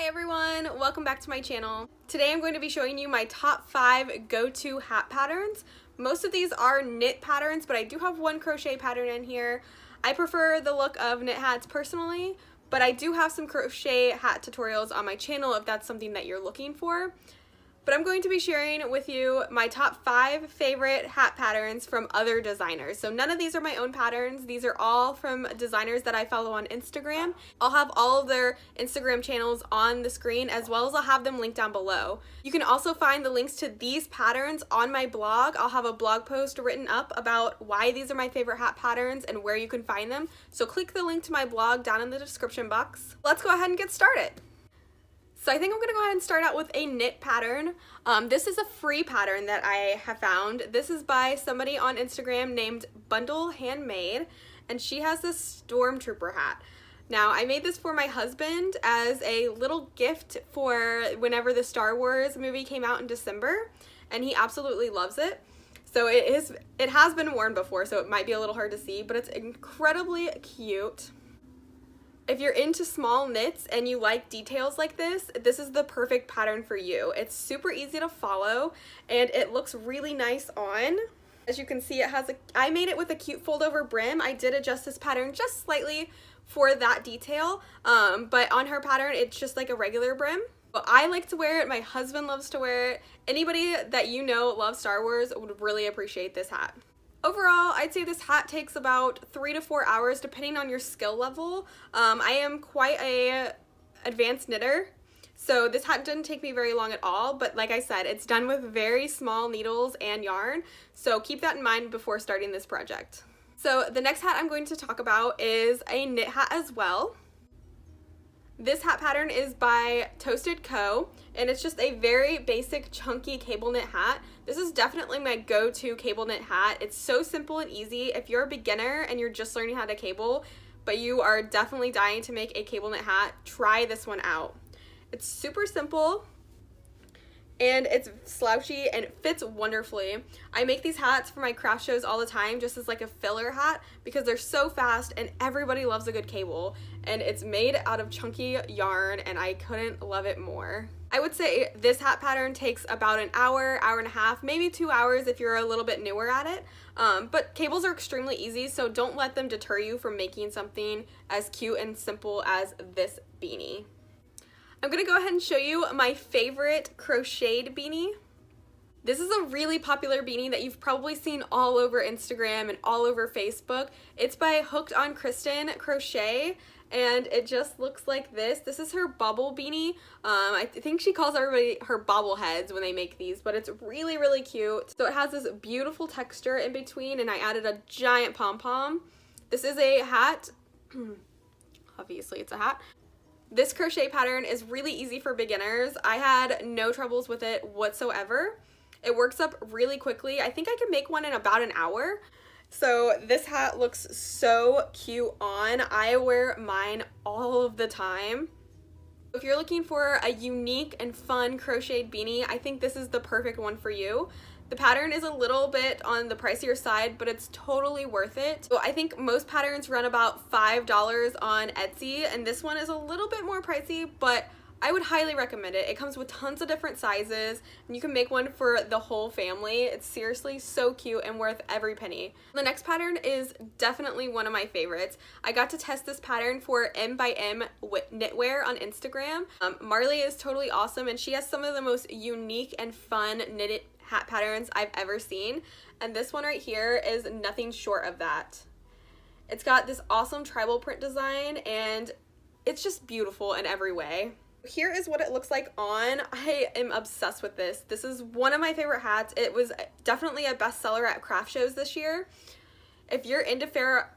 Hi everyone, welcome back to my channel. Today I'm going to be showing you my top 5 go-to hat patterns. Most of these are knit patterns, but I do have one crochet pattern in here. I prefer the look of knit hats personally, but I do have some crochet hat tutorials on my channel if that's something that you're looking for. But I'm going to be sharing with you my top 5 favorite hat patterns from other designers. So none of these are my own patterns. These are all from designers that I follow on Instagram. I'll have all of their Instagram channels on the screen, as well as I'll have them linked down below. You can also find the links to these patterns on my blog. I'll have a blog post written up about why these are my favorite hat patterns and where you can find them. So click the link to my blog down in the description box. Let's go ahead and get started. So I think I'm going to go ahead and start out with a knit pattern. This is a free pattern that I have found. This is by somebody on Instagram named Bundle Handmade, and she has this Stormtrooper hat. Now, I made this for my husband as a little gift for whenever the Star Wars movie came out in December, and he absolutely loves it. So it has been worn before, so it might be a little hard to see, but it's incredibly cute. If you're into small knits and you like details like this is the perfect pattern for you. It's super easy to follow and it looks really nice on. As you can see, I made it with a cute fold over brim. I did adjust this pattern just slightly for that detail, but on her pattern it's just like a regular brim. But I like to wear it, my husband loves to wear it. Anybody that you know loves Star Wars would really appreciate this hat. Overall, I'd say this hat takes about 3 to 4 hours depending on your skill level. I am quite a advanced knitter, so this hat didn't take me very long at all, but like I said, it's done with very small needles and yarn, so keep that in mind before starting this project. So the next hat I'm going to talk about is a knit hat as well. This hat pattern is by Toasted Co, and it's just a very basic chunky cable knit hat. This is definitely my go-to cable knit hat. It's so simple and easy. If you're a beginner and you're just learning how to cable, but you are definitely dying to make a cable knit hat, try this one out. It's super simple and it's slouchy and it fits wonderfully. I make these hats for my craft shows all the time just as like a filler hat because they're so fast and everybody loves a good cable, and it's made out of chunky yarn and I couldn't love it more. I would say this hat pattern takes about an hour, hour and a half, maybe 2 hours if you're a little bit newer at it, but cables are extremely easy, so don't let them deter you from making something as cute and simple as this beanie. I'm going to go ahead and show you my favorite crocheted beanie. This is a really popular beanie that you've probably seen all over Instagram and all over Facebook. It's by Hooked on Kristen Crochet, and it just looks like this. This is her bubble beanie. I think she calls everybody her bobbleheads when they make these, but it's really, really cute. So it has this beautiful texture in between, and I added a giant pom-pom. This is a hat. Obviously, it's a hat. This crochet pattern is really easy for beginners. I had no troubles with it whatsoever. It works up really quickly. I think I could make one in about an hour. So this hat looks so cute on. I wear mine all of the time. If you're looking for a unique and fun crocheted beanie, I think this is the perfect one for you. The pattern is a little bit on the pricier side, but it's totally worth it. So I think most patterns run about $5 on Etsy, and this one is a little bit more pricey, but I would highly recommend it. It comes with tons of different sizes, and you can make one for the whole family. It's seriously so cute and worth every penny. The next pattern is definitely one of my favorites. I got to test this pattern for M by M Knitwear on Instagram. Marley is totally awesome, and she has some of the most unique and fun knitted hat patterns I've ever seen, and this one right here is nothing short of that. It's got this awesome tribal print design and it's just beautiful in every way. Here is what it looks like on. I am obsessed with this. This is one of my favorite hats. It was definitely a bestseller at craft shows this year. If you're into Fair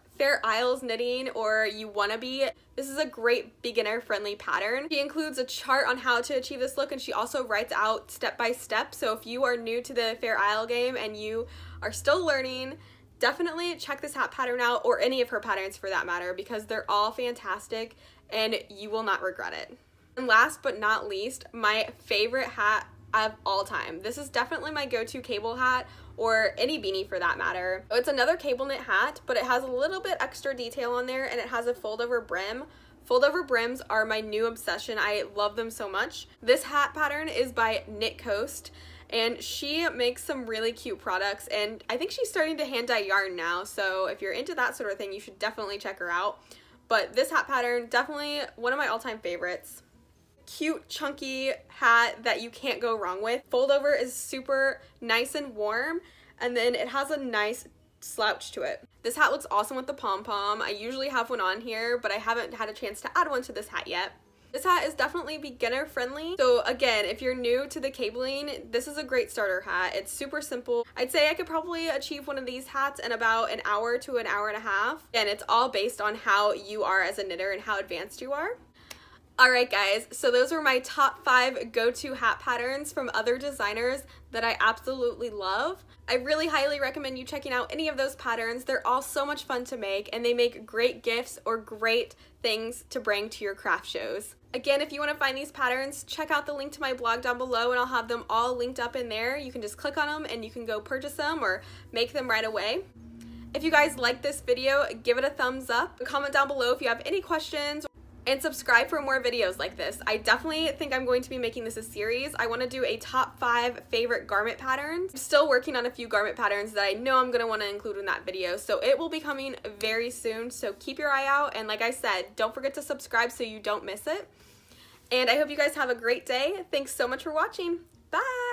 Isles knitting, or you want to be, this is a great beginner friendly pattern. She includes a chart on how to achieve this look, and she also writes out step by step. So if you are new to the Fair Isle game and you are still learning, definitely check this hat pattern out, or any of her patterns for that matter, because they're all fantastic and you will not regret it. And last but not least, my favorite hat of all time. This is definitely my go-to cable hat, or any beanie for that matter. It's another cable knit hat, but it has a little bit extra detail on there, and it has a fold over brim Fold over brims are my new obsession. I love them so much. This hat pattern is by Knit Coast, and she makes some really cute products, and I think she's starting to hand dye yarn now, so if you're into that sort of thing, you should definitely check her out. But this hat pattern, definitely one of my all-time favorites. Cute, chunky hat that you can't go wrong with. Fold over is super nice and warm, and then it has a nice slouch to it. This hat looks awesome with the pom-pom. I usually have one on here, but I haven't had a chance to add one to this hat yet. This hat is definitely beginner friendly. So again, if you're new to the cabling, this is a great starter hat. It's super simple. I'd say I could probably achieve one of these hats in about an hour to an hour and a half. And it's all based on how you are as a knitter and how advanced you are. Alright guys, so those were my top 5 go-to hat patterns from other designers that I absolutely love. I really highly recommend you checking out any of those patterns. They're all so much fun to make, and they make great gifts or great things to bring to your craft shows. Again, if you want to find these patterns, check out the link to my blog down below, and I'll have them all linked up in there. You can just click on them and you can go purchase them or make them right away. If you guys like this video, give it a thumbs up. Comment down below if you have any questions, and subscribe for more videos like this. I definitely think I'm going to be making this a series. I want to do a top 5 favorite garment patterns. I'm still working on a few garment patterns that I know I'm going to want to include in that video, so it will be coming very soon, so keep your eye out, and like I said, don't forget to subscribe so you don't miss it. And I hope you guys have a great day. Thanks so much for watching. Bye!